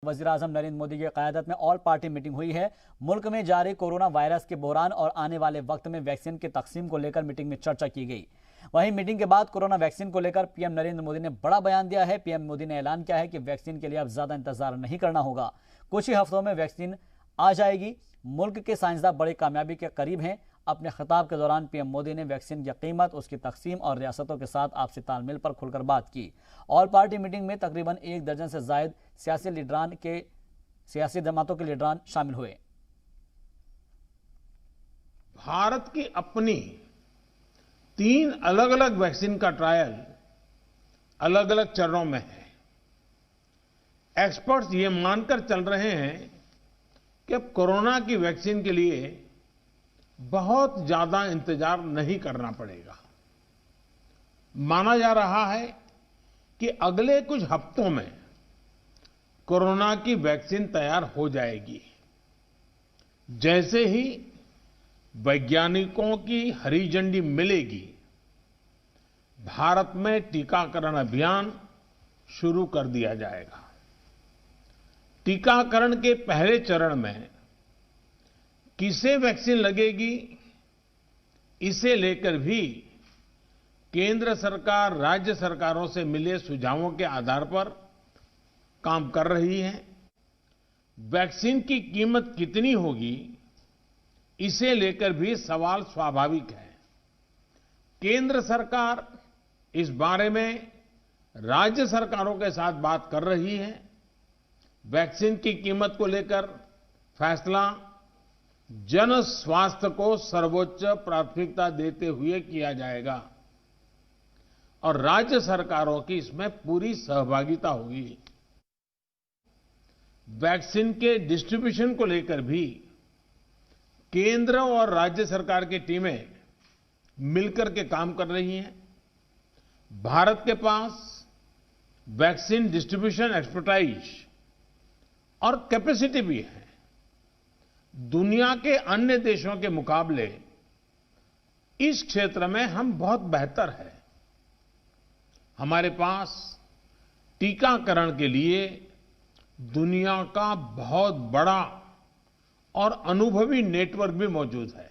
वज़ीर-ए-आज़म नरेंद्र मोदी की क़यादत में ऑल पार्टी मीटिंग हुई है। मुल्क में जारी कोरोना वायरस के बहरान और आने वाले वक्त में वैक्सीन की तकसीम को लेकर मीटिंग में चर्चा की गई। वहीं मीटिंग के बाद कोरोना वैक्सीन को लेकर पीएम नरेंद्र मोदी ने बड़ा बयान दिया है। पीएम मोदी ने ऐलान किया है कि वैक्सीन के लिए अब ज्यादा इंतजार नहीं करना होगा, कुछ ही हफ्तों में वैक्सीन आ जाएगी। मुल्क के साइंसदान बड़ी कामयाबी के करीब हैं। अपने खिताब के दौरान पीएम मोदी ने वैक्सीन की कीमत, उसकी तकसीम और रियासतों के साथ आपसी तालमेल पर खुलकर बात की। ऑल पार्टी मीटिंग में तकरीबन 1 दर्जन से जायद सियासी जमातों के लीडरान शामिल हुए। भारत की अपनी 3 अलग अलग वैक्सीन का ट्रायल अलग अलग चरणों में है। एक्सपर्ट्स ये मानकर चल रहे हैं कि अब कोरोना की वैक्सीन के लिए बहुत ज्यादा इंतजार नहीं करना पड़ेगा। माना जा रहा है कि अगले कुछ हफ्तों में कोरोना की वैक्सीन तैयार हो जाएगी। जैसे ही वैज्ञानिकों की हरी झंडी मिलेगी, भारत में टीकाकरण अभियान शुरू कर दिया जाएगा। टीकाकरण के पहले चरण में किसे वैक्सीन लगेगी, इसे लेकर भी केंद्र सरकार राज्य सरकारों से मिले सुझावों के आधार पर काम कर रही है। वैक्सीन की कीमत कितनी होगी, इसे लेकर भी सवाल स्वाभाविक है। केंद्र सरकार इस बारे में राज्य सरकारों के साथ बात कर रही है। वैक्सीन की कीमत को लेकर फैसला जन स्वास्थ्य को सर्वोच्च प्राथमिकता देते हुए किया जाएगा और राज्य सरकारों की इसमें पूरी सहभागिता होगी। वैक्सीन के डिस्ट्रीब्यूशन को लेकर भी केंद्र और राज्य सरकार की टीमें मिलकर के काम कर रही हैं। भारत के पास वैक्सीन डिस्ट्रीब्यूशन एक्सपर्टाइज और कैपेसिटी भी है। दुनिया के अन्य देशों के मुकाबले इस क्षेत्र में हम बहुत बेहतर हैं। हमारे पास टीकाकरण के लिए दुनिया का बहुत बड़ा और अनुभवी नेटवर्क भी मौजूद है।